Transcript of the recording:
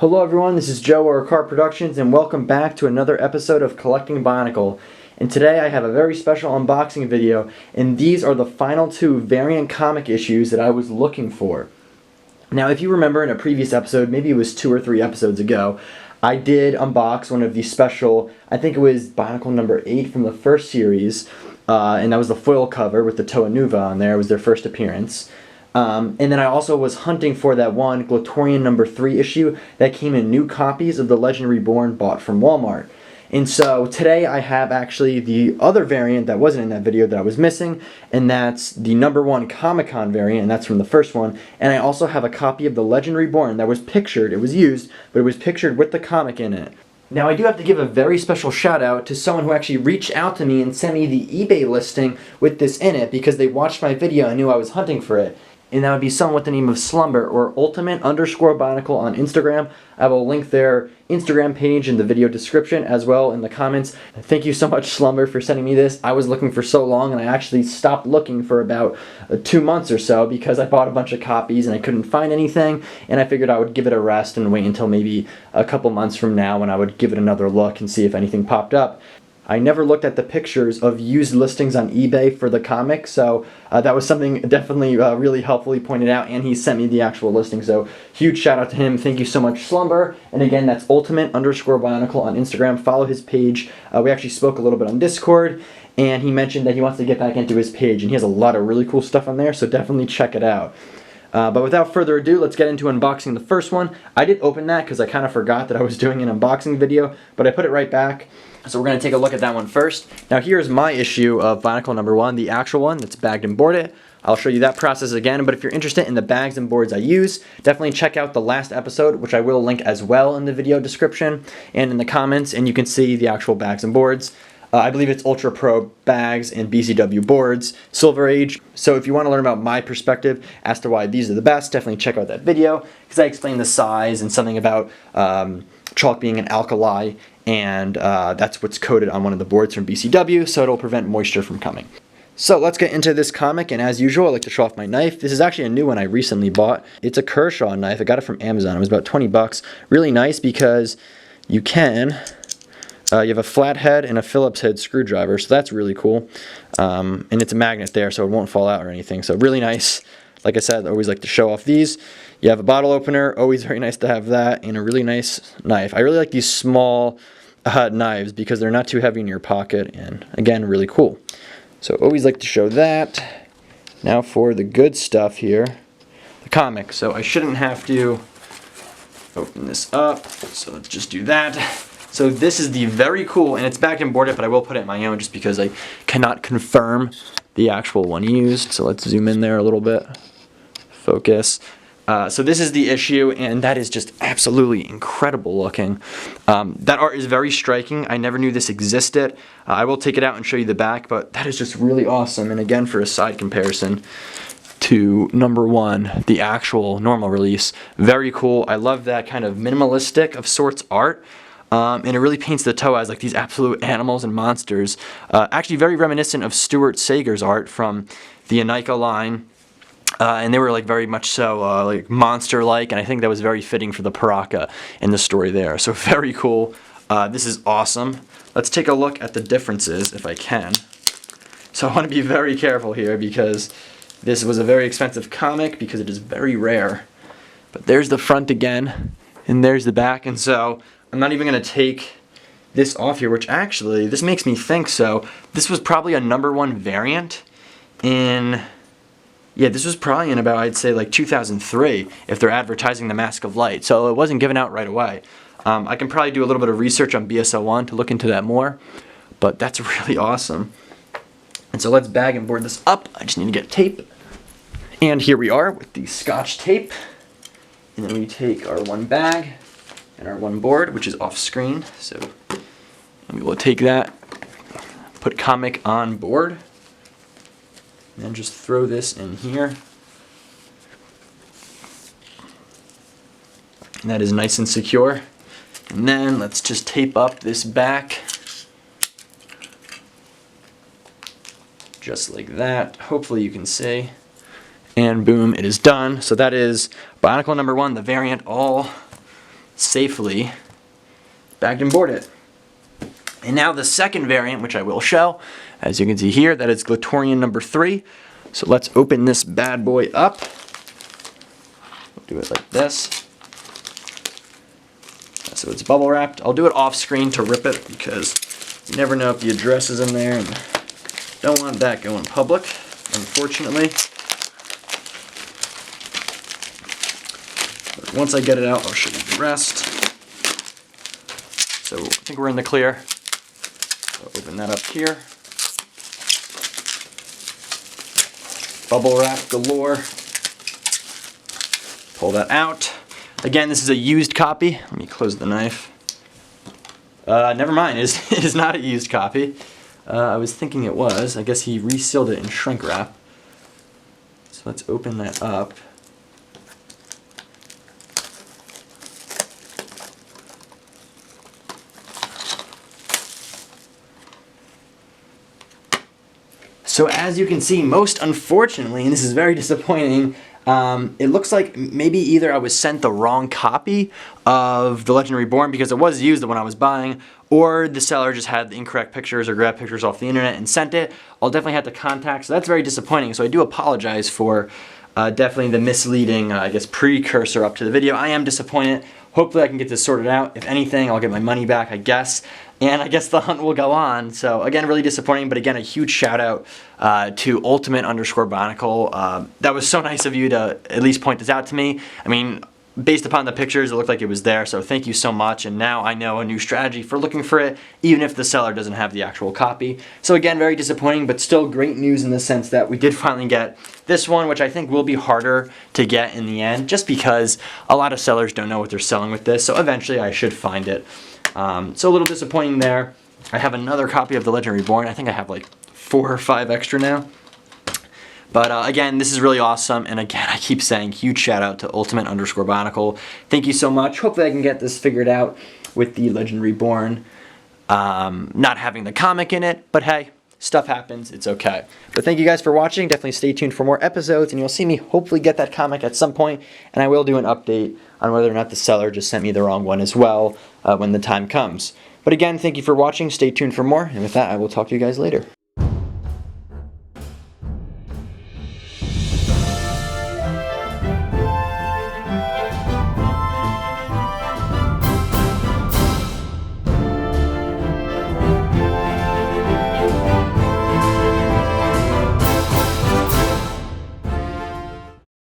Hello everyone, this is Joe or Ackar Productions and welcome back to another episode of Collecting Bionicle. And today I have a very special unboxing video, and these are the final two variant comic issues that I was looking for. Now if you remember in a previous episode, maybe it was 2 or 3 episodes ago, I did unbox one of the special, I think it was Bionicle number 8 from the first series, and that was the foil cover with the Toa Nuva on there. It was their first appearance. And then I also was hunting for that one Glatorian number 3 issue that came in new copies of The Legend Reborn bought from Walmart. And so today I have actually the other variant that wasn't in that video that I was missing, and that's the number 1 Comic-Con variant, and that's from the first one. And I also have a copy of The Legend Reborn that was pictured, it was used, but it was pictured with the comic in it. Now I do have to give a very special shout out to someone who actually reached out to me and sent me the eBay listing with this in it because they watched my video and knew I was hunting for it. And that would be someone with the name of Slumber or Ultimate_Bionicle on Instagram. I will link their Instagram page in the video description as well in the comments. Thank you so much, Slumber, for sending me this. I was looking for so long and I actually stopped looking for about 2 months or so because I bought a bunch of copies and I couldn't find anything, and I figured I would give it a rest and wait until maybe a couple months from now when I would give it another look and see if anything popped up. I never looked at the pictures of used listings on eBay for the comic, so that was something definitely really helpful he pointed out, and he sent me the actual listing, so huge shout out to him. Thank you so much, Slumber. And again, that's Ultimate_Bionicle on Instagram. Follow his page. We actually spoke a little bit on Discord, and he mentioned that he wants to get back into his page, and he has a lot of really cool stuff on there, so definitely check it out. But without further ado, let's get into unboxing the first one. I did open that because I kind of forgot that I was doing an unboxing video, but I put it right back. So we're going to take a look at that one first. Now here's my issue of Bionicle number 1, the actual one that's bagged and boarded. I'll show you that process again, but if you're interested in the bags and boards I use, definitely check out the last episode, which I will link as well in the video description and in the comments, and you can see the actual bags and boards. I believe it's Ultra Pro bags and BCW boards, Silver Age. So if you want to learn about my perspective as to why these are the best, definitely check out that video, because I explain the size and something about chalk being an alkali, and that's what's coated on one of the boards from BCW, so it'll prevent moisture from coming. So let's get into this comic, and as usual I like to show off my knife. This is actually a new one I recently bought. It's a Kershaw knife. I got it from Amazon. It was about 20 bucks. Really nice because you can you have a flathead and a Phillips head screwdriver, so that's really cool. And it's a magnet there, so it won't fall out or anything. So really nice. Like I said, I always like to show off these. You have a bottle opener, always very nice to have that, and a really nice knife. I really like these small knives because they're not too heavy in your pocket, and again, really cool. So always like to show that. Now for the good stuff here, the comic. So I shouldn't have to open this up, so let's just do that. So this is the very cool, and it's bagged and boarded, but I will put it in my own just because I cannot confirm the actual one used. So let's zoom in there a little bit. Focus. So this is the issue, and that is just absolutely incredible looking. That art is very striking. I never knew this existed. I will take it out and show you the back, but that is just really awesome. And again, for a side comparison to number 1, the actual normal release, very cool. I love that kind of minimalistic of sorts art. And it really paints the Toa as like these absolute animals and monsters. Actually very reminiscent of Stuart Sager's art from the Bionicle line. And they were like very much so like monster-like, and I think that was very fitting for the Paraka in the story there. So very cool. This is awesome. Let's take a look at the differences if I can. So I want to be very careful here because this was a very expensive comic because it is very rare. But there's the front again, and there's the back, and so I'm not even going to take this off here, which actually, this makes me think so. This was probably a number 1 variant in, yeah, this was probably in about, I'd say, like 2003, if they're advertising the Mask of Light. So it wasn't given out right away. I can probably do a little bit of research on BSL1 to look into that more, but that's really awesome. And so let's bag and board this up. I just need to get tape. And here we are with the Scotch tape. And then we take our one bag and our one board, which is off screen. So we will take that, put comic on board, and then just throw this in here. And that is nice and secure. And then let's just tape up this back. Just like that. Hopefully you can see. And boom, it is done. So that is Bionicle number 1, the variant, all safely bagged and boarded. And now the second variant, which I will show, as you can see here, that is Glatorian number 3. So let's open this bad boy up. We'll do it like this. So it's bubble wrapped. I'll do it off screen to rip it because you never know if the address is in there, and don't want that going public, unfortunately. But once I get it out, I'll show you the rest. So I think we're in the clear. I'll open that up here. Bubble wrap galore. Pull that out. Again, this is a used copy. Let me close the knife. Never mind, it is not a used copy. I was thinking it was. I guess he resealed it in shrink wrap. So let's open that up. So as you can see, most unfortunately, and this is very disappointing, it looks like maybe either I was sent the wrong copy of The Legend Reborn because it was used when I was buying, or the seller just had the incorrect pictures or grabbed pictures off the internet and sent it. I'll definitely have to contact, so that's very disappointing. So I do apologize for definitely the misleading, I guess, precursor up to the video. I am disappointed. Hopefully I can get this sorted out. If anything, I'll get my money back, I guess. And I guess the hunt will go on. So again, really disappointing, but again, a huge shout out to Ultimate_Bionicle. That was so nice of you to at least point this out to me. I mean, based upon the pictures, it looked like it was there, so thank you so much. And now I know a new strategy for looking for it, even if the seller doesn't have the actual copy. So again, very disappointing, but still great news in the sense that we did finally get this one, which I think will be harder to get in the end, just because a lot of sellers don't know what they're selling with this, so eventually I should find it. So a little disappointing there. I have another copy of The Legend Reborn. I think I have like 4 or 5 extra now. But again, this is really awesome, and again, I keep saying huge shout out to Ultimate_Bionicle. Thank you so much. Hopefully I can get this figured out with The Legend Reborn not having the comic in it, but hey, stuff happens, it's okay. But thank you guys for watching. Definitely stay tuned for more episodes, and you'll see me hopefully get that comic at some point, and I will do an update on whether or not the seller just sent me the wrong one as well when the time comes. But again, thank you for watching. Stay tuned for more, and with that, I will talk to you guys later.